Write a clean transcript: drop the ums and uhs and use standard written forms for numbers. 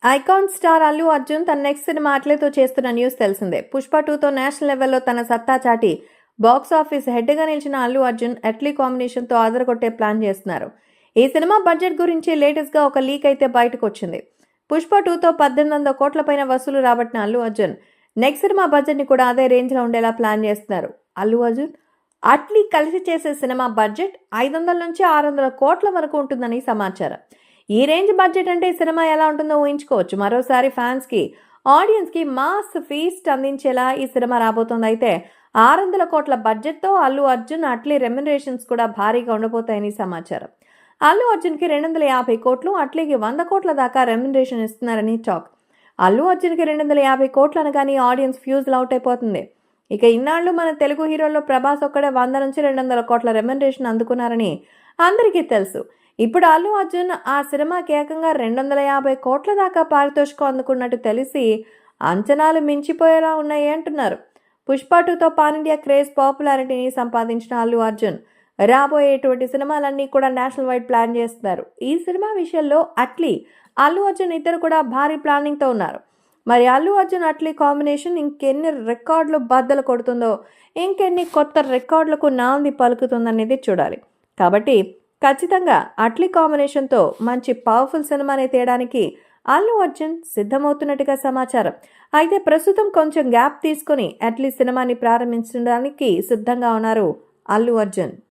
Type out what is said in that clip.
Icon star Allu Arjun తన next cinema అట్లీతో చేస్తున్న news తెలిసిందే. పుష్ప 2తో నేషనల్ లెవెల్లో తన సత్తా చాటి బాక్స్ ఆఫీస్ హెడ్గా నిలిచిన అల్లు అర్జున్ అట్లీ కాంబినేషన్తో అదరగొట్టే ప్లాన్ చేస్తున్నారు. ఈ సినిమా బడ్జెట్ గురించి లేటెస్ట్గా ఒక లీక్ అయితే బయటకు వచ్చింది. పుష్ప 2తో 1800 కోట్ల పైన వసూలు రాబట్టిన అల్లు అర్జున్ నెక్స్ట్ సినిమా బడ్జెట్ని కూడా అదే రేంజ్లో ఉండేలా ప్లాన్ చేస్తున్నారు. అల్లు అర్జున్ అట్లీ కలిసి చేసే సినిమా బడ్జెట్ 500 నుంచి 600 కోట్ల వరకు ఉంటుందని సమాచారం. ఈ రేంజ్ బడ్జెట్ అంటే ఈ సినిమా ఎలా ఉంటుందో ఊహించుకోవచ్చు. మరోసారి ఫ్యాన్స్కి ఆడియన్స్కి మాస్ ఫీస్ట్ అందించేలా ఈ సినిమా రాబోతోంది. అయితే 600 కోట్ల బడ్జెట్తో అల్లు అర్జున్ అట్లీ రెమ్యునరేషన్స్ కూడా భారీగా ఉండబోతాయని సమాచారం. అల్లు అర్జున్కి 250 కోట్లు, అట్లీకి 100 కోట్ల దాకా రెమ్యునరేషన్ ఇస్తున్నారని టాక్. అల్లు అర్జున్కి 250 కోట్లు అనగానే ఆడియన్స్ ఫ్యూజ్ అవుట్ అయిపోతుంది. ఇక ఇన్నాళ్ళు మన తెలుగు హీరోల్లో ప్రభాస్ ఒక్కడే 100 నుంచి 200 కోట్ల రెమ్యునరేషన్ అందుకున్నారని అందరికీ తెలుసు. ఇప్పుడు అల్లు అర్జున్ ఆ సినిమాకి ఏకంగా 250 కోట్ల దాకా పారితోషికం అందుకున్నట్టు తెలిసి అంచనాలు మించిపోయేలా ఉన్నాయి అంటున్నారు. పుష్ప 2తో పాన్ ఇండియా క్రేజ్ పాపులారిటీని సంపాదించిన అల్లు అర్జున్ రాబోయేటువంటి సినిమాలన్నీ కూడా నేషనల్ వైడ్ ప్లాన్ చేస్తున్నారు. ఈ సినిమా విషయంలో అట్లీ, అల్లు అర్జున్ ఇద్దరు కూడా భారీ ప్లానింగ్తో ఉన్నారు. మరి అల్లు అర్జున్ అట్లీ కాంబినేషన్ ఇంకెన్ని రికార్డులు బద్దలు కొడుతుందో, ఇంకెన్ని కొత్త రికార్డులకు నాంది పలుకుతుందనేది చూడాలి. కాబట్టి ఖచ్చితంగా అట్లీ కాంబినేషన్తో మంచి పవర్ఫుల్ సినిమాని తీయడానికి అల్లు అర్జున్ సిద్ధమవుతున్నట్టుగా సమాచారం. అయితే ప్రస్తుతం కొంచెం గ్యాప్ తీసుకుని అట్లీ సినిమాని ప్రారంభించడానికి సిద్ధంగా ఉన్నారు అల్లు అర్జున్.